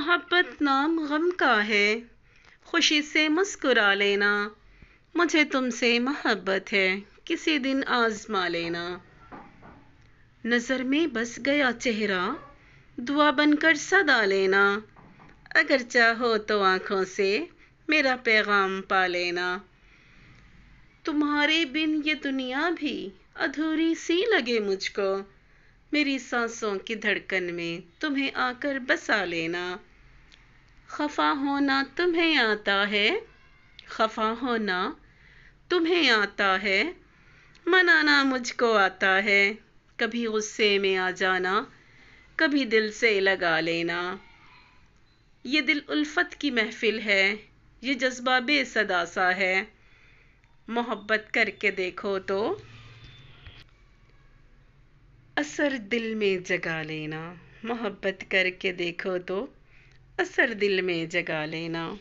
मोहब्बत नाम गम का है, खुशी से मुस्कुरा लेना। मुझे तुमसे मोहब्बत है, किसी दिन आजमा लेना। नजर में बस गया चेहरा, दुआ बनकर सदा लेना। अगर चाहो तो आंखों से मेरा पैगाम पा लेना। तुम्हारे बिन ये दुनिया भी अधूरी सी लगे मुझको, मेरी सांसों की धड़कन में तुम्हें आकर बसा लेना। खफा होना तुम्हें आता है, खफा होना तुम्हें आता है, मनाना मुझको आता है। कभी गुस्से में आ जाना, कभी दिल से लगा लेना। ये दिल उल्फत की महफिल है, ये जज्बा बेसदा सा है। मोहब्बत करके देखो तो असर दिल में जगा लेना। मोहब्बत करके देखो तो असर दिल में जगा लेना।